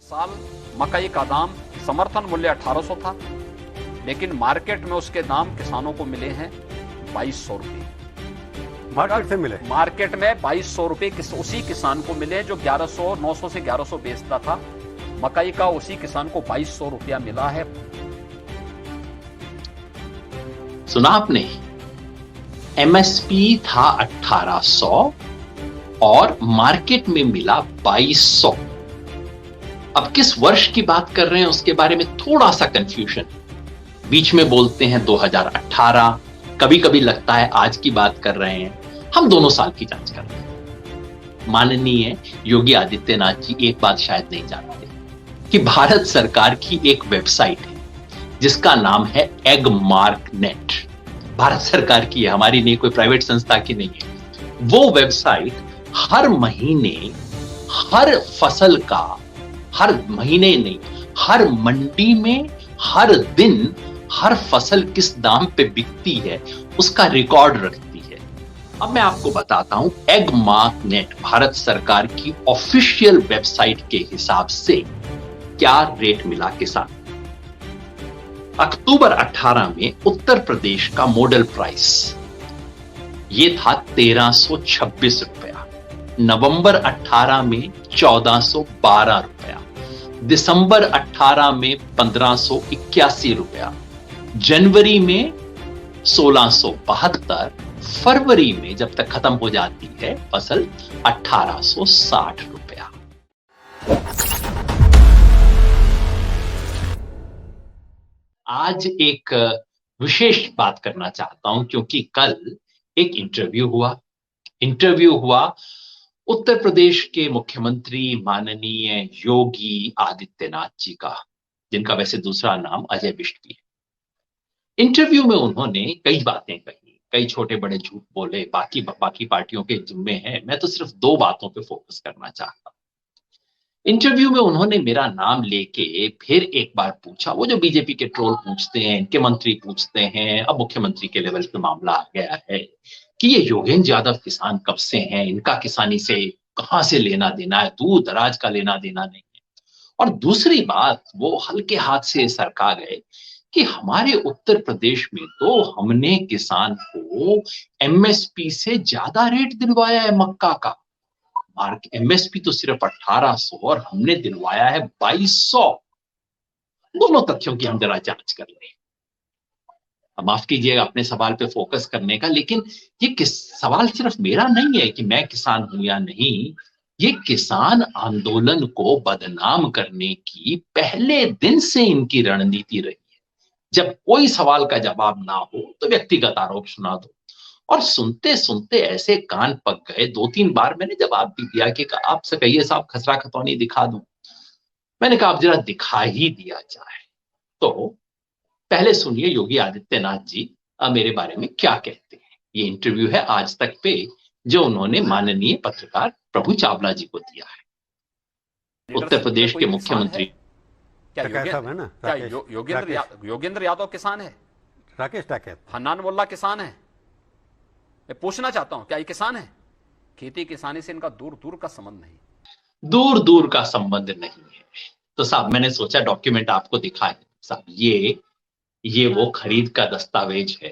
साल मकई का दाम समर्थन मूल्य 1800 था, लेकिन मार्केट में उसके दाम किसानों को मिले हैं 2200 रुपए। मार्केट से मिले, मार्केट में 2200 रुपए उसी किसान को मिले जो 1100 900 से 1100 बेचता था। मकई का उसी किसान को 2200 रुपया मिला है। सुना आपने? एमएसपी था 1800 और मार्केट में मिला 2200। अब किस वर्ष की बात कर रहे हैं उसके बारे में थोड़ा सा कंफ्यूजन। बीच में बोलते हैं 2018, कभी कभी लगता है आज की बात कर रहे हैं। हम दोनों साल की जांच कर रहे हैं। माननीय योगी आदित्यनाथ जी एक बात शायद नहीं जानते कि भारत सरकार की एक वेबसाइट है जिसका नाम है एगमार्क नेट। भारत सरकार की है, हमारी नहीं, कोई प्राइवेट संस्था की नहीं है। वो वेबसाइट हर महीने हर फसल का, हर महीने नहीं, हर मंडी में हर दिन हर फसल किस दाम पे बिकती है उसका रिकॉर्ड रखती है। अब मैं आपको बताता हूं, एगमार्क नेट भारत सरकार की ऑफिशियल वेबसाइट के हिसाब से क्या रेट मिला किसान। अक्टूबर 18 में उत्तर प्रदेश का मॉडल प्राइस ये था 1326 रुपया, नवंबर 18 में 1412 रुपया, दिसंबर 18 में 1581 रुपया, जनवरी में 1672, फरवरी में जब तक खत्म हो जाती है फसल 1860 रुपया। आज एक विशेष बात करना चाहता हूं क्योंकि कल एक इंटरव्यू हुआ उत्तर प्रदेश के मुख्यमंत्री माननीय योगी आदित्यनाथ जी का, जिनका वैसे दूसरा नाम अजय बिष्ट भी है। इंटरव्यू में उन्होंने कई बातें कही, कई छोटे बड़े झूठ बोले, बाकी पार्टियों के जिम्मे हैं। मैं तो सिर्फ दो बातों पे फोकस करना चाहता हूं। इंटरव्यू में उन्होंने मेरा नाम लेके फिर एक बार पूछा, वो जो बीजेपी के ट्रोल पूछते हैं, इनके मंत्री पूछते हैं, अब मुख्यमंत्री के लेवल पे मामला आ गया है कि ये योगेंद्र यादव किसान कब से हैं, इनका किसानी से कहां से लेना देना है, दूर दराज का लेना देना नहीं है। और दूसरी बात, वो हल्के हाथ से सरका गए कि हमारे उत्तर प्रदेश में तो हमने किसान को एमएसपी से ज्यादा रेट दिलवाया है मक्का का। एमएसपी तो सिर्फ 1800 और हमने दिलवाया है 2200। दोनों तथ्यों की हम जरा जांच कर लें। माफ कीजिएगा अपने सवाल पे फोकस करने का, लेकिन ये सवाल सिर्फ मेरा नहीं है कि मैं किसान हूं या नहीं। ये किसान आंदोलन को बदनाम करने की पहले दिन से इनकी रणनीति रही है। जब कोई सवाल का जवाब ना हो तो व्यक्तिगत आरोप सुना दो, और सुनते सुनते ऐसे कान पक गए। 2-3 बार मैंने जवाब भी दिया कि आपसे कहिए साहब खसरा खतौनी दिखा दूं। मैंने कहा आप जरा दिखा ही दिया जाए। तो पहले सुनिए योगी आदित्यनाथ जी मेरे बारे में क्या कहते हैं। ये इंटरव्यू है आज तक पे जो उन्होंने माननीय पत्रकार प्रभु चावला जी को दिया है। उत्तर प्रदेश के मुख्यमंत्री। क्या है ना, योगेंद्र यादव किसान है? राकेश टाकैत, हन्नान मोल्ला किसान है? मैं पूछना चाहता हूं क्या ये किसान है? खेती किसानी से इनका दूर दूर का संबंध नहीं, दूर दूर का संबंध नहीं है। तो साहब मैंने सोचा डॉक्यूमेंट आपको दिखाए। साहब ये वो खरीद का दस्तावेज है।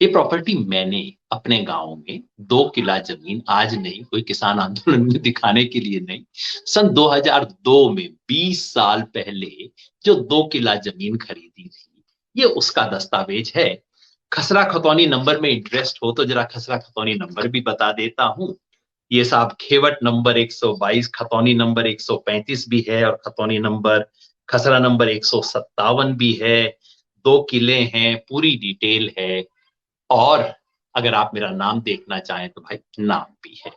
ये प्रॉपर्टी मैंने अपने गांव में 2 किला जमीन, आज नहीं, कोई किसान आंदोलन में दिखाने के लिए नहीं, सन 2002 में 20 साल पहले जो 2 किला जमीन खरीदी थी, ये उसका दस्तावेज है। खसरा खतौनी नंबर में इंटरेस्ट हो तो जरा खसरा खतौनी नंबर भी बता देता हूं। ये साहब खेवट नंबर 122, खतौनी नंबर 135 भी है, और खतौनी नंबर, खसरा नंबर 157 भी है। 2 किले हैं, पूरी डिटेल है। और अगर आप मेरा नाम देखना चाहें तो भाई नाम भी है।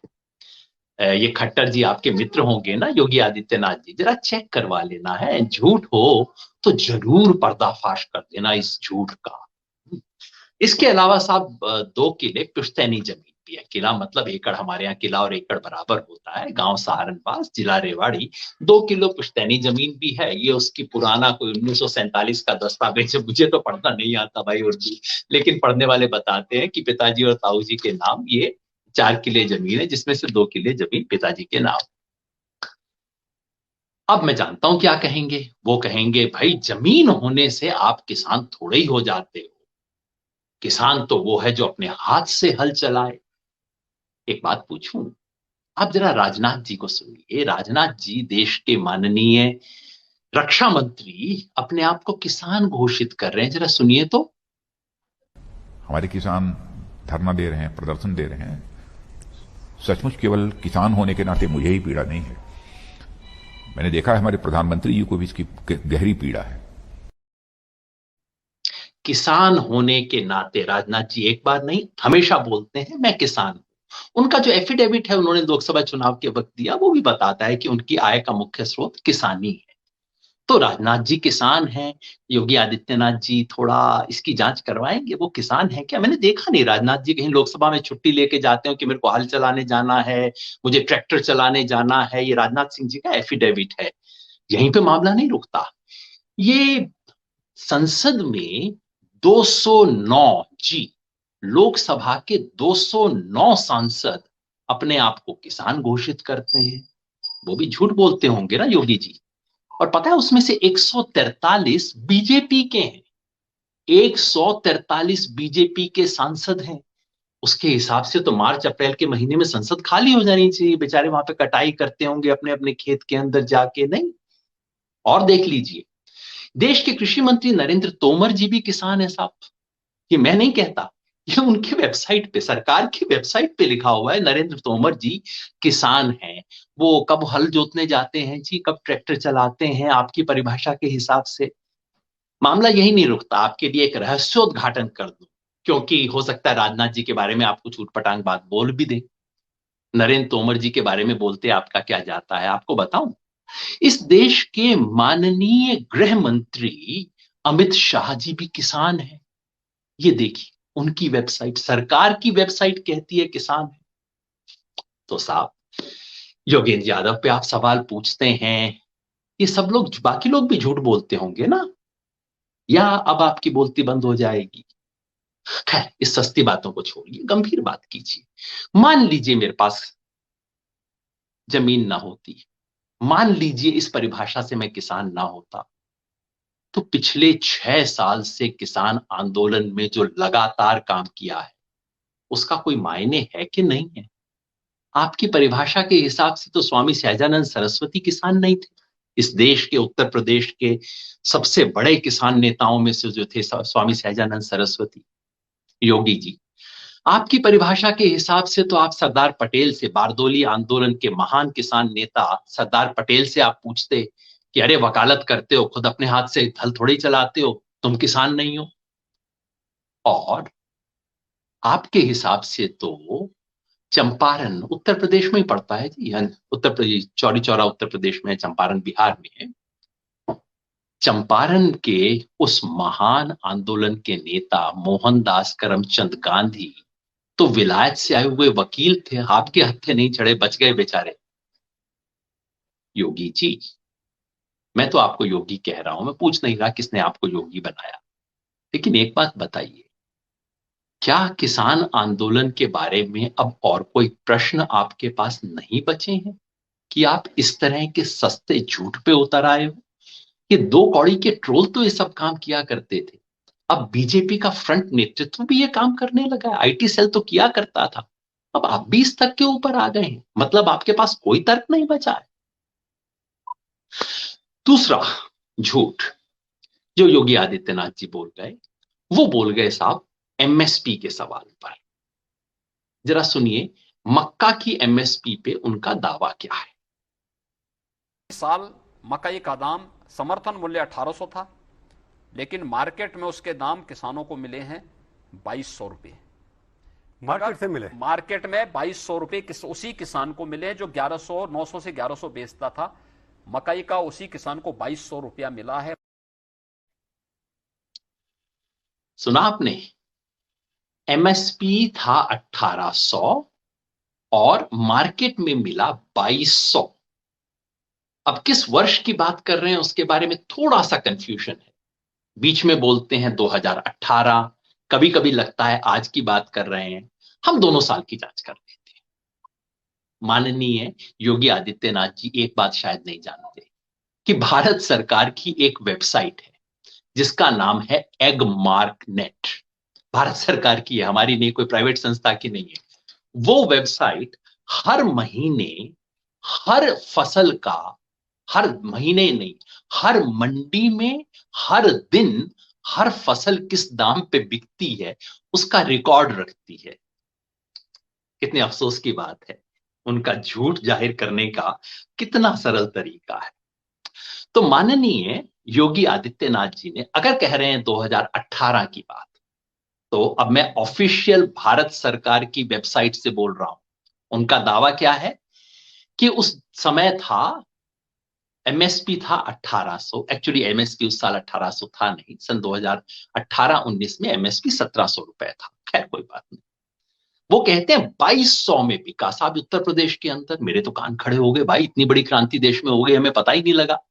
ये खट्टर जी आपके मित्र होंगे ना योगी आदित्यनाथ जी, जरा चेक करवा लेना है। झूठ हो तो जरूर पर्दाफाश कर देना इस झूठ का। इसके अलावा साहब 2 किले पुश्तैनी जमीन भी है। किला मतलब एकड़, हमारे यहाँ किला और एकड़ बराबर होता है। गांव सहारनपास, जिला रेवाड़ी। 2 किलो पुश्तैनी जमीन भी है। ये उसकी पुराना कोई 1947 का दस्तावेज है। मुझे तो पढ़ना नहीं आता भाई उर्दू, लेकिन पढ़ने वाले बताते हैं कि पिताजी और ताऊ जी के नाम ये 4 किले जमीन है, जिसमें से 2 किले जमीन पिताजी के नाम। अब मैं जानता हूं क्या कहेंगे। वो कहेंगे भाई जमीन होने से आप किसान थोड़े ही हो जाते हो, किसान तो वो है जो अपने हाथ से हल चलाए। एक बात पूछूं, आप जरा राजनाथ जी को सुनिए। राजनाथ जी देश के माननीय रक्षा मंत्री अपने आप को किसान घोषित कर रहे हैं, जरा सुनिए तो। हमारे किसान धरना दे रहे हैं, प्रदर्शन दे रहे हैं। सचमुच केवल किसान होने के नाते मुझे ही पीड़ा नहीं है, मैंने देखा है हमारे प्रधानमंत्री जी को भी इसकी गहरी पीड़ा है। किसान होने के नाते राजनाथ जी एक बार नहीं हमेशा बोलते हैं मैं किसान हूं। उनका जो एफिडेविट है उन्होंने लोकसभा चुनाव के वक्त दिया, वो भी बताता है कि उनकी आय का मुख्य स्रोत किसानी है। तो राजनाथ जी किसान हैं, योगी आदित्यनाथ जी थोड़ा इसकी जांच करवाएंगे वो किसान है क्या। मैंने देखा नहीं राजनाथ जी कहीं लोकसभा में छुट्टी लेके जाते हो कि मेरे को हल चलाने जाना है, मुझे ट्रैक्टर चलाने जाना है। ये राजनाथ सिंह जी का एफिडेविट है, यहीं पे मामला नहीं रुकता। ये संसद में 209 जी, लोकसभा के 209 सांसद अपने आप को किसान घोषित करते हैं। वो भी झूठ बोलते होंगे ना योगी जी। और पता है उसमें से 143 बीजेपी के हैं, 143 बीजेपी के सांसद हैं। उसके हिसाब से तो मार्च अप्रैल के महीने में संसद खाली हो जानी चाहिए, बेचारे वहां पे कटाई करते होंगे अपने अपने खेत के अंदर जाके। नहीं। और देख लीजिए, देश के कृषि मंत्री नरेंद्र तोमर जी भी किसान है साहब। ये मैं नहीं कहता, ये उनके वेबसाइट पे, सरकार की वेबसाइट पे लिखा हुआ है, नरेंद्र तोमर जी किसान हैं। वो कब हल जोतने जाते हैं जी, कब ट्रैक्टर चलाते हैं, आपकी परिभाषा के हिसाब से। मामला यही नहीं रुकता, आपके लिए एक रहस्योद्घाटन कर दूं, क्योंकि हो सकता है राजनाथ जी के बारे में आप कुछ उटपटांग बात बोल भी दे। नरेंद्र तोमर जी के बारे में बोलते आपका क्या जाता है, आपको बताऊं। इस देश के माननीय गृह मंत्री अमित शाह जी भी किसान हैं। ये देखिए उनकी वेबसाइट, सरकार की वेबसाइट कहती है किसान है। तो साहब योगेंद्र यादव पे आप सवाल पूछते हैं, ये सब लोग, बाकी लोग भी झूठ बोलते होंगे ना, या अब आपकी बोलती बंद हो जाएगी। खैर इस सस्ती बातों को छोड़िए, गंभीर बात कीजिए। मान लीजिए मेरे पास जमीन ना होती, मान लीजिए इस परिभाषा से मैं किसान ना होता, तो पिछले 6 साल से किसान आंदोलन में जो लगातार काम किया है उसका कोई मायने है कि नहीं है। आपकी परिभाषा के हिसाब से तो स्वामी सहजानंद सरस्वती किसान नहीं थे। इस देश के, उत्तर प्रदेश के सबसे बड़े किसान नेताओं में से जो थे स्वामी सहजानंद सरस्वती। योगी जी, आपकी परिभाषा के हिसाब से तो आप सरदार पटेल से, बारदोली आंदोलन के महान किसान नेता सरदार पटेल से आप पूछते कि अरे वकालत करते हो, खुद अपने हाथ से हल थोड़ी ही चलाते हो, तुम किसान नहीं हो। और आपके हिसाब से तो चंपारण उत्तर प्रदेश में ही पड़ता है जी, उत्तर प्रदेश, चौरी चौरा उत्तर प्रदेश में है, चंपारण बिहार में है। चंपारण के उस महान आंदोलन के नेता मोहनदास करमचंद गांधी तो विलायत से आए हुए वकील थे, आपके हत्थे नहीं चढ़े, बच गए बेचारे। योगी जी, मैं तो आपको योगी कह रहा हूं, मैं पूछ नहीं रहा किसने आपको योगी बनाया, लेकिन एक बात बताइए, क्या किसान आंदोलन के बारे में अब और कोई प्रश्न आपके पास नहीं बचे हैं कि आप इस तरह के सस्ते झूठ पे उतर आए हो। ये दो कौड़ी के ट्रोल तो ये सब काम किया करते थे, अब बीजेपी का फ्रंट नेतृत्व भी ये काम करने लगा है। आईटी सेल तो किया करता था, अब आप भी इस तक के ऊपर आ गए हैं, मतलब आपके पास कोई तर्क नहीं बचा है। दूसरा झूठ जो योगी आदित्यनाथ जी बोल गए, वो बोल गए साहब एमएसपी के सवाल पर। जरा सुनिए मक्का की एमएसपी पे उनका दावा क्या है। इस साल मकई का दाम समर्थन मूल्य 1800 था, लेकिन मार्केट में उसके दाम किसानों को मिले हैं 2200 रुपए। मार्केट से मिले, मार्केट में 2200 रुपए उसी किसान को मिले जो 1100, 900 से 1100 बेचता था। मकई का उसी किसान को 2200 रुपया मिला है। सुना आपने, एमएसपी था 1800 और मार्केट में मिला 2200। अब किस वर्ष की बात कर रहे हैं उसके बारे में थोड़ा सा कंफ्यूजन है, बीच में बोलते हैं 2018, कभी कभी लगता है आज की बात कर रहे हैं। हम दोनों साल की जांच कर लेते हैं। माननीय योगी आदित्यनाथ जी एक बात शायद नहीं जानते, कि भारत सरकार की एक वेबसाइट है जिसका नाम है एगमार्क नेट। भारत सरकार की है, हमारी नहीं, कोई प्राइवेट संस्था की नहीं है। वो वेबसाइट हर महीने हर फसल का, हर महीने नहीं, हर मंडी में हर दिन हर फसल किस दाम पे बिकती है उसका रिकॉर्ड रखती है। कितने अफसोस की बात है, उनका झूठ जाहिर करने का कितना सरल तरीका है। तो माननीय योगी आदित्यनाथ जी ने, अगर कह रहे हैं 2018 की बात, तो अब मैं ऑफिशियल भारत सरकार की वेबसाइट से बोल रहा हूं। उनका दावा क्या है कि उस समय था, एमएसपी था 1800, एक्चुअली एमएसपी उस साल 1800 था नहीं, सन 2018-19 में एमएसपी 1700 रुपए था। खैर कोई बात नहीं। वो कहते हैं 2200 में बिका। साहब उत्तर प्रदेश के अंदर, मेरे तो कान खड़े हो गए, भाई इतनी बड़ी क्रांति देश में हो गई, हमें पता ही नहीं लगा।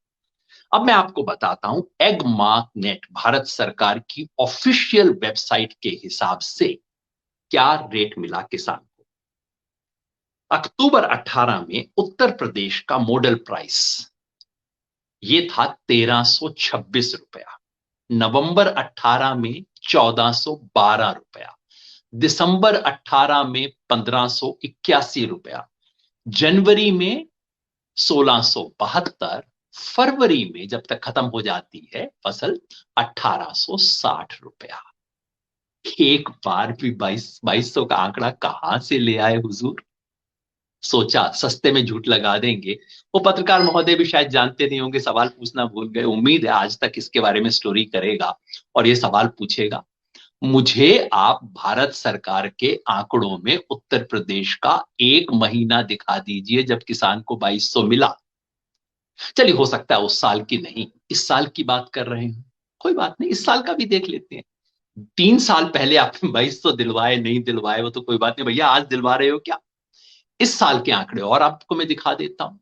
अब मैं आपको बताता हूं एगमार्क नेट भारत सरकार की ऑफिशियल वेबसाइट के हिसाब से क्या रेट मिला किसान को। अक्टूबर 18 में उत्तर प्रदेश का मॉडल प्राइस ये था 1326 रुपया, नवंबर 18 में 1412 रुपया, दिसंबर 18 में 1581 रुपया, जनवरी में 1672, फरवरी में जब तक खत्म हो जाती है फसल 1860 रुपया। एक बार भी 2200 का आंकड़ा कहां से ले आए हुजूर। सोचा सस्ते में झूठ लगा देंगे। वो पत्रकार महोदय भी शायद जानते नहीं होंगे, सवाल पूछना भूल गए। उम्मीद है आज तक इसके बारे में स्टोरी करेगा और ये सवाल पूछेगा, मुझे आप भारत सरकार के आंकड़ों में उत्तर प्रदेश का एक महीना दिखा दीजिए जब किसान को 2200 मिला। चलिए हो सकता है उस साल की नहीं, इस साल की बात कर रहे हैं, कोई बात नहीं, इस साल का भी देख लेते हैं। 3 साल पहले आपने 2200 दिलवाए नहीं दिलवाए वो तो कोई बात नहीं, भैया आज दिलवा रहे हो क्या। इस साल के आंकड़े और आपको मैं दिखा देता हूं।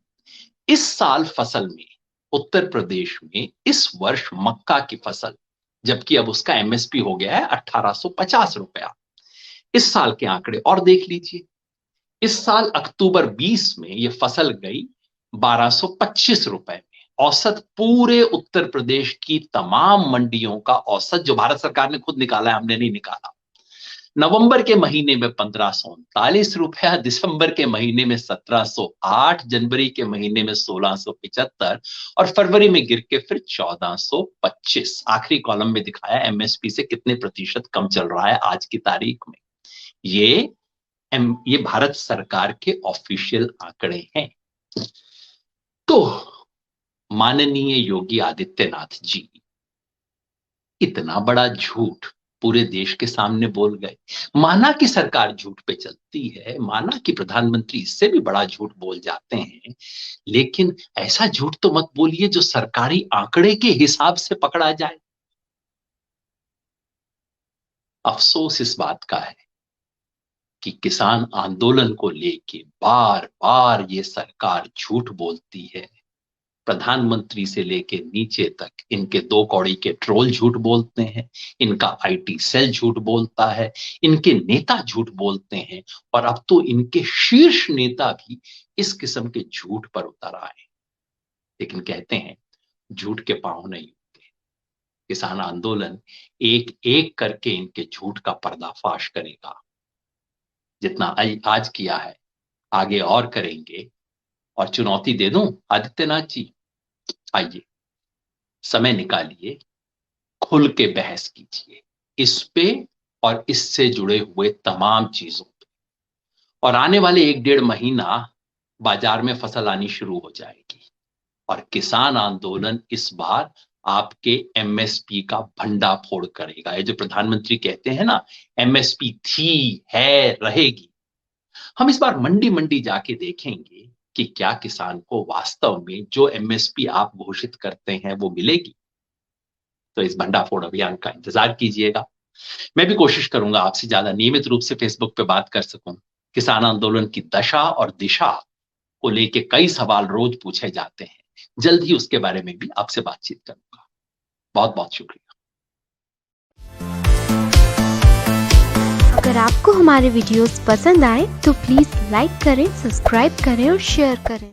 इस साल फसल में उत्तर प्रदेश में इस वर्ष मक्का की फसल, जबकि अब उसका एमएसपी हो गया है 1850 रुपया। इस साल के आंकड़े और देख लीजिए। इस साल अक्टूबर 20 में यह फसल गई 1225 रुपए में। औसत पूरे उत्तर प्रदेश की तमाम मंडियों का औसत, जो भारत सरकार ने खुद निकाला है, हमने नहीं निकाला। नवंबर के महीने में 1539 रुपया, दिसंबर के महीने में 1708, जनवरी के महीने में 1675 और फरवरी में गिर के फिर 1425। आखिरी कॉलम में दिखाया एमएसपी से कितने प्रतिशत कम चल रहा है आज की तारीख में। ये भारत सरकार के ऑफिशियल आंकड़े हैं। तो माननीय योगी आदित्यनाथ जी इतना बड़ा झूठ पूरे देश के सामने बोल गए। माना कि सरकार झूठ पे चलती है, माना कि प्रधानमंत्री इससे भी बड़ा झूठ बोल जाते हैं, लेकिन ऐसा झूठ तो मत बोलिए जो सरकारी आंकड़े के हिसाब से पकड़ा जाए। अफसोस इस बात का है कि किसान आंदोलन को लेके बार बार ये सरकार झूठ बोलती है। प्रधानमंत्री से लेके नीचे तक इनके 2 कौड़ी के ट्रोल झूठ बोलते हैं, इनका आईटी सेल झूठ बोलता है, इनके नेता झूठ बोलते हैं और अब तो इनके शीर्ष नेता भी इस किस्म के झूठ पर उतर आए। लेकिन कहते हैं झूठ के पांव नहीं होते। किसान आंदोलन एक एक करके इनके झूठ का पर्दाफाश करेगा। जितना आज किया है आगे और करेंगे। और चुनौती दे दूं आदित्यनाथ जी, आइए समय निकालिए, खुल के बहस कीजिए इस पे और इससे जुड़े हुए तमाम चीजों पे। और आने वाले 1-1.5 महीना बाजार में फसल आनी शुरू हो जाएगी और किसान आंदोलन इस बार आपके एमएसपी का भंडाफोड़ करेगा। ये जो प्रधानमंत्री कहते हैं ना, एमएसपी थी, है, रहेगी। हम इस बार मंडी मंडी जाके देखेंगे कि क्या किसान को वास्तव में जो एमएसपी आप घोषित करते हैं वो मिलेगी। तो इस भंडाफोड़ अभियान का इंतजार कीजिएगा। मैं भी कोशिश करूंगा आपसे ज्यादा नियमित रूप से फेसबुक पे बात कर सकूं। किसान आंदोलन की दशा और दिशा को लेके कई सवाल रोज पूछे जाते हैं, जल्द ही उसके बारे में भी आपसे बातचीत करूंगा। बहुत बहुत शुक्रिया। अगर आपको हमारे वीडियोस पसंद आए तो प्लीज लाइक करें, सब्सक्राइब करें और शेयर करें।